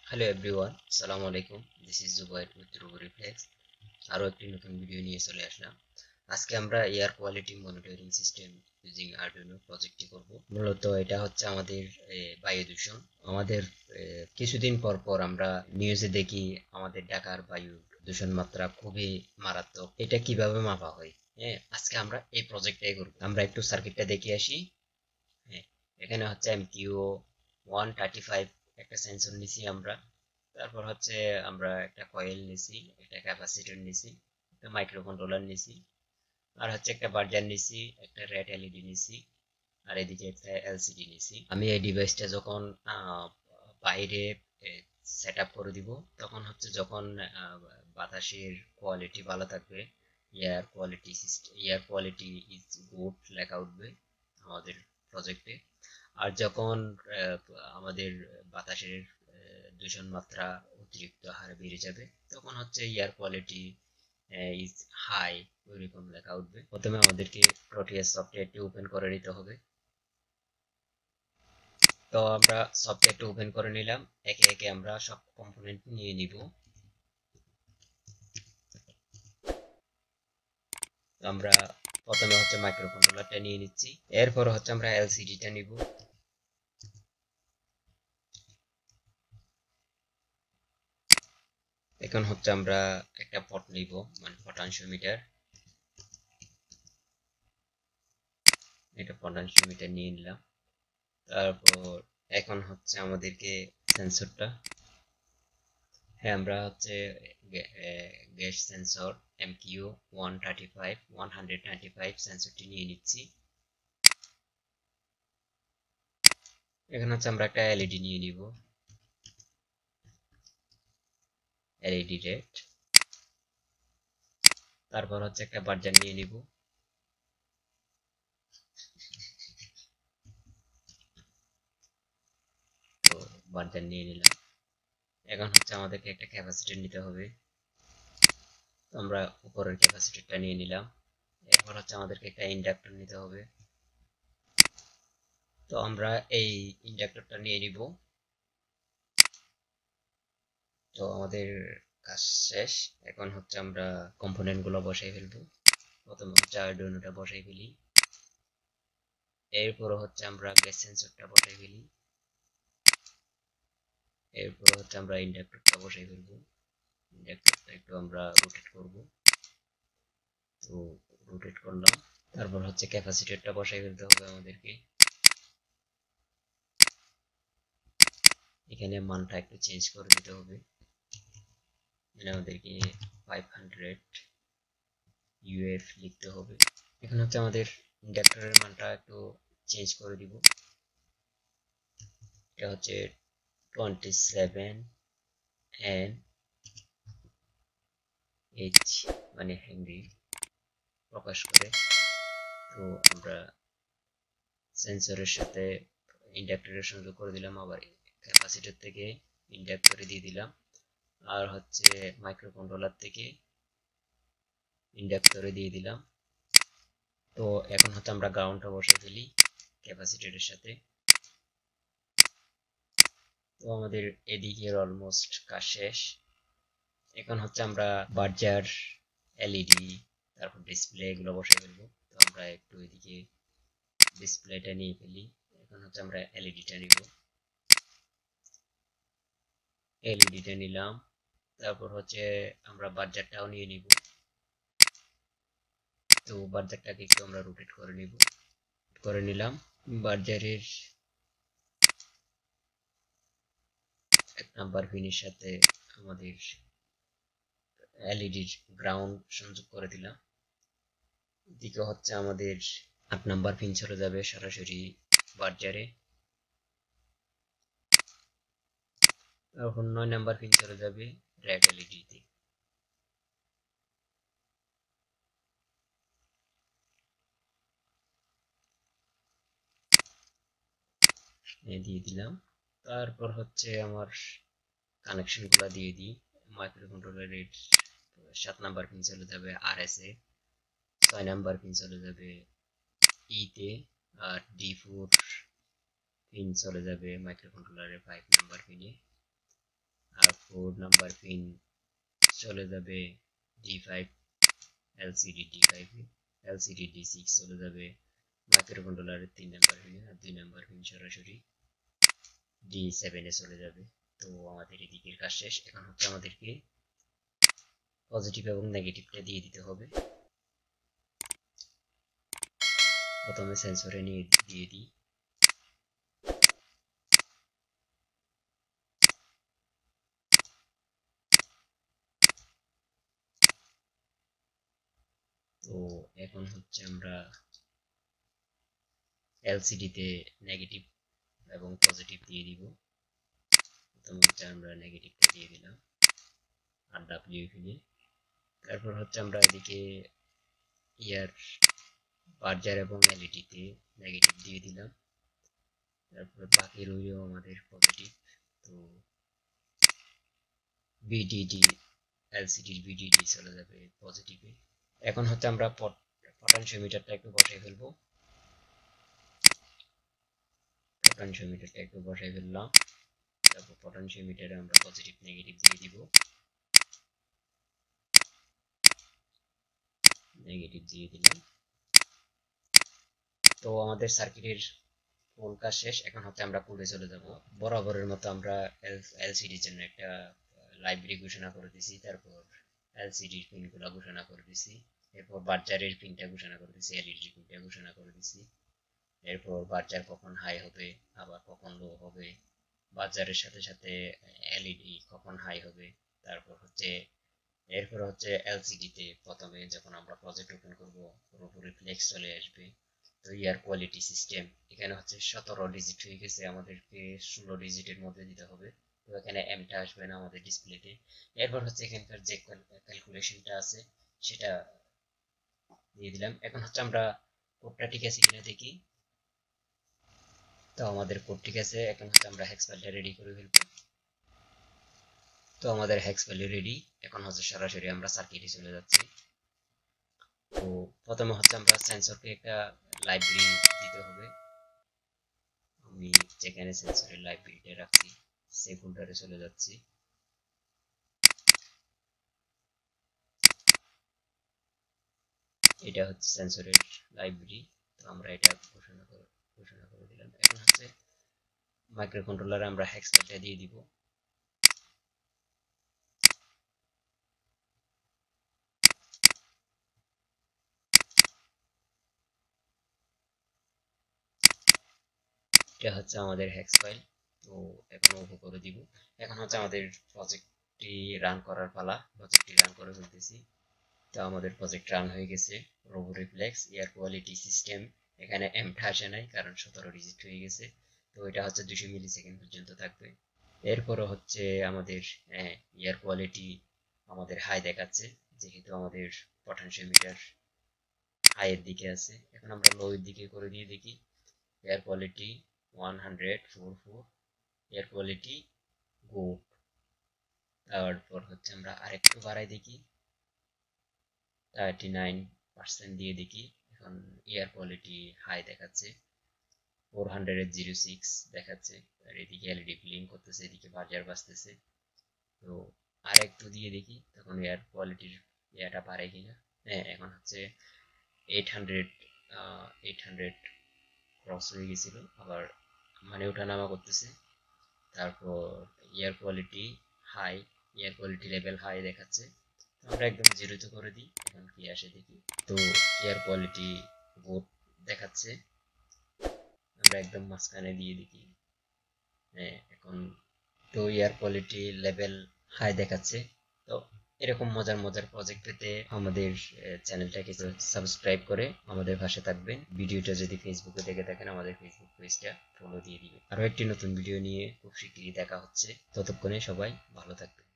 Hello everyone, আসসালামু আলাইকুম। This is Zubair with Robo Reflex. আরো একটি নতুন ভিডিও নিয়ে চলে আসলাম। আজকে আমরা air quality monitoring system using Arduino প্রজেক্টটি করব। মূলত এটা হচ্ছে আমাদের বায়ু দূষণ। আমাদের কিছুদিন পর পর আমরা নিউজে দেখি আমাদের ঢাকার বায়ু দূষণ মাত্রা খুবই মারাত্মক। এটা কিভাবে মাপা হয়? হ্যাঁ, আজকে আমরা এই প্রজেক্টটাই করব। আমরা একটু সার্কিটটা দেখে আসি। হ্যাঁ, এখানে হচ্ছে এমকিউ 135 একটা সেন্সর নিছি আমরা। তারপর হচ্ছে আমরা একটা কয়েল নিছি, একটা ক্যাপাসিটর নিছি, একটা মাইক্রো কন্ট্রোলার নিছি, আর হচ্ছে একটা বার্জার নিছি, একটা রেড এলইডি নিছি, আর এদিকে একটা এলসিডি নিছি। আমি এই ডিভাইসটা যখন বাইরে সেট আপ করে দিব, তখন হচ্ছে যখন বাতাসের কোয়ালিটি ভালো থাকবে, এয়ার কোয়ালিটি ইজ গুড লেখা উঠবে আমাদের প্রজেক্টে। আর যখন আহ, আমাদের বাতাসের দূষণ মাত্রা অতিরিক্ত হারে বেড়ে যাবে, তখন হচ্ছে এয়ার কোয়ালিটি ইজ হাই, ওইরকম লেখা উঠবে। প্রথমে আমাদেরকে প্রোটিয়াস সফটওয়্যারটি ওপেন করে নিতে হবে। তো আমরা সফটওয়্যারটি ওপেন করে নিলাম। একে একে আমরা সব কম্পোনেন্ট নিয়ে নিব। আমরা প্রথমে হচ্ছে মাইক্রো কন্ট্রোলারটা নিয়ে নিচ্ছি, এরপর হচ্ছে আমরা এলসিডিটা নিব। এখন হচ্ছে আমরা একটা পট নিব, মানে পটানশিওমিটার। এটা পটানশিওমিটার নিয়ে নিলাম। তারপর এখন হচ্ছে আমাদেরকে সেন্সরটা, হ্যাঁ আমরা হচ্ছে গ্যাস সেন্সর এমকিউ 135 সেন্সরটি নিয়ে নিচ্ছি। এখানে হচ্ছে আমরা একটা এলইডি নিয়ে নিব, এলইডি রেড। তারপর হচ্ছে একটা বার্জার নিয়ে নিব। তো বার্জার নিয়ে নিলাম। এখন হচ্ছে আমাদেরকে একটা ক্যাপাসিটর নিতে হবে। তো আমরা উপরের ক্যাপাসিটরটা নিয়ে নিলাম। এরপর হচ্ছে আমাদেরকে একটা ইন্ডাক্টর নিতে হবে। তো আমরা এই ইন্ডাক্টরটা নিয়ে নিব। তো আমাদের কাজ শেষ। এখন হচ্ছে আমরা কম্পোনেন্ট গুলো বসাই ফেলবো। প্রথমে হচ্ছে আরডুইনোটা বসাই ফেলি, এরপর হচ্ছে আমরা গ্যাস সেন্সরটা বসাই ফেলি, এরপর হচ্ছে আমরা ইন্ডাক্টরটা বসাই ফেলবো। ইন্ডাক্টরটা একটু আমরা রোটেট করব। তো রোটেট করলাম। তারপর হচ্ছে ক্যাপাসিটরটা বসাই ফেলতে হবে আমাদেরকে। এখানে মানটা একটু চেঞ্জ করে দিতে হবে। মানে আমাদেরকে 500 ইউএফ লিখতে হবে। এখন হচ্ছে আমাদের ইন্ডাক্টরের মানটা একটু চেঞ্জ করে দিব। এটা হচ্ছে 27 এন এইচ, মানে হেনরি প্রকাশ করে। তো আমরা সেন্সরের সাথে ইন্ডাক্টরের সংযোগ করে দিলাম, আবার ক্যাপাসিটর থেকে ইন্ডাক্টরে দিয়ে দিলাম, আর হচ্ছে মাইক্রো কন্ট্রোলার থেকে ইন্ডাক্টরে দিয়ে দিলাম। তো এখন হচ্ছে আমরা গ্রাউন্ডটা বসাই ফেলি ক্যাপাসিটরের সাথে। তো আমাদের এদিকের অলমোস্ট কাজ শেষ। এখন হচ্ছে আমরা বার্জার, এলইডি, তারপর ডিসপ্লে এগুলো বসাই ফেলবো। তো আমরা একটু এদিকে ডিসপ্লেটা নিয়ে ফেলি। এখন হচ্ছে আমরা এলইডিটা নিব, এলইডিটা নিলাম। তারপর হচ্ছে আমরা বার্জারটাও নিয়ে নিব। তো বার্জারটাকে একটু আমরা রোটেট করে নিব, করে নিলাম। বার্জারের 1 নাম্বার পিনের সাথে আমাদের এলইডির গ্রাউন্ড সংযোগ করে দিলাম। এদিকে হচ্ছে আমাদের 8 নাম্বার পিন চলে যাবে সরাসরি বার্জারে। এখন 9 নাম্বার পিন চলে যাবে রেড এলইডি তে। দিয়ে দিলাম। তারপর হচ্ছে আমার কানেকশন গুলা দিয়ে দিই। মাইক্রো কন্ট্রোলারের 7 নাম্বার পিন চলে যাবে আরএস এ, 6 নাম্বার পিন চলে যাবে ই তে, আর D4 পিন চলে যাবে মাইক্রো কন্ট্রোলারের 5 নাম্বার পিনে। আর 4 নাম্বার পিন চলে যাবে D5 LCD D5 LCD D6 চলে যাবে মাইক্রোকন্ট্রোলারের 3 নাম্বার পিনে, আর 2 নাম্বার পিন সরাসরি D7 এ চলে যাবে। তো আমাদের এদিকের কাজ শেষ। এখন হচ্ছে আমাদেরকে পজিটিভ এবং নেগেটিভটা দিয়ে দিতে হবে। প্রথমে সেন্সরে নিয়ে দিয়ে দিই। তো এখন হচ্ছে আমরা এলসিডি তে নেগেটিভ এবং পজিটিভ দিয়ে দিব। প্রথমে হচ্ছে আমরা নেগেটিভটা দিয়ে দিলাম আর ডাব্লিউ ফিনে। তারপর হচ্ছে আমরা এদিকে ইয়ার বার্জার এবং এলইডি তে নেগেটিভ দিয়ে দিলাম। তারপর বাকি রইল আমাদের পজিটিভ। তো বিডিডি এলসিডির বিডিডি চলে যাবে পজিটিভে। এখন হচ্ছে আমরা পটেনশিওমিটারটা একটু বসাই ফেলবো। পটেনশিওমিটারটা একটু বসাই ফেললাম। তারপর পটেনশিওমিটারে আমরা পজিটিভ নেগেটিভ দিয়ে দিব। নেগেটিভ দিয়ে দিলাম। তো আমাদের সার্কিটের ফুল কাজ শেষ। এখন হচ্ছে আমরা কোডে চলে যাব। বরাবরের মতো আমরা এলসিডির জন্য একটা লাইব্রেরি ঘোষণা করে দিছি। তারপর এলসিডির পিনগুলো ঘোষণা করে দিছি। এরপর বার্জারের পিনটা ঘোষণা করে দিছি, এলইডি পিনটা ঘোষণা করে দিছি। এরপর বার্জার কখন হাই হবে আবার কখন লো হবে, বার্জারের সাথে সাথে এলইডি কখন হাই হবে। তারপর হচ্ছে এরপর হচ্ছে এলসিডি তে প্রথমে যখন আমরা প্রজেক্ট ওপেন করব পুরোপুরি ফ্লেক্স চলে আসবে। তো ইয়ার কোয়ালিটি সিস্টেম এখানে হচ্ছে 17 ডিজিট হয়ে গেছে, আমাদেরকে 16 ডিজিটের মধ্যে দিতে হবে। তো এখানে এমটা আসবে না আমাদের ডিসপ্লেতে। এরপর হচ্ছে এখানকার যে ক্যালকুলেশনটা আছে সেটা দিয়ে দিলাম। এখন হচ্ছে আমরা কোডটা ঠিক আছে কিনা দেখি। তো আমাদের কোড ঠিক আছে। এখন হচ্ছে আমরা হেক্স ফাইলটা রেডি করে ফেলবো। তো আমাদের হেক্স ফাইল রেডি। এখন হচ্ছে সরাসরি আমরা সার্কিটে চলে যাচ্ছি। তো প্রথমে হচ্ছে আমরা সেন্সরকে একটা লাইব্রেরি দিতে হবে। আমি যেখানে সেন্সরের লাইব্রেরিটা রাখছি সেই ফোল্ডারে চলে যাচ্ছি। এটা হচ্ছে সেন্সরের লাইব্রেরি। তো আমরা এটা ঘোষণা করে দিলাম। এখন হচ্ছে মাইক্রোকন্ট্রোলারে আমরা হেক্স ফাইলটা দিয়ে দিব। এটা হচ্ছে আমাদের হেক্স ফাইল। তো এখন ওপেন করে দিব। এখন হচ্ছে আমাদের প্রজেক্টটি রান করার পালা। প্রজেক্টটি রান করে ফেলতেছি। তো আমাদের প্রজেক্ট রান হয়ে গেছে। Robo reflex air quality system. এখানে এমটা আসে নাই কারণ 17 ডিজিট হয়ে গেছে। তো এটা হচ্ছে 200 মিলি সেকেন্ড পর্যন্ত থাকবে। এরপরে হচ্ছে আমাদের এয়ার কোয়ালিটি আমাদের হাই দেখাচ্ছে, যেহেতু আমাদের পটেনশিওমিটার হাই এর দিকে আছে। এখন আমরা লো এর দিকে করে দিয়ে দেখি। Air quality 144, air quality good. তারপর হচ্ছে আমরা আরেকটু বাড়াই দেখি, 39% দিয়ে দেখি। এখন এয়ার কোয়ালিটি হাই দেখাচ্ছে, 406 দেখাচ্ছে। আর এদিকে এলইডি ব্লিঙ্ক করতেছে, এদিকে বাজার বাজতেছে। তো আর একটু দিয়ে দেখি তখন এয়ার কোয়ালিটির ইয়াটা বাড়ে কিনা। হ্যাঁ, এখন হচ্ছে 800 ক্রস হয়ে গেছিল, আবার মানে ওঠানামা করতেছে। তারপর air quality high, air quality level high দেখাচ্ছে। আমরা একদম জিরোতে করে দিই, এখন কি আসে দেখি। তো এয়ার কোয়ালিটি গুড দেখাচ্ছে। আমরা একদম মাঝখানে দিয়ে দেখি। হ্যাঁ, এখন তো এয়ার কোয়ালিটি লেভেল হাই দেখাচ্ছে। তো এরকম মজার মজার প্রজেক্ট পেতে আমাদের চ্যানেলটাকে সাবস্ক্রাইব করে আমাদের পাশে থাকবেন। ভিডিওটা যদি ফেসবুকে দেখে থাকেন আমাদের ফেসবুক পেজটা ফলো দিয়ে দিবেন। আরো একটি নতুন ভিডিও নিয়ে খুব শীঘ্রই দেখা হচ্ছে। ততক্ষণে সবাই ভালো থাকবেন।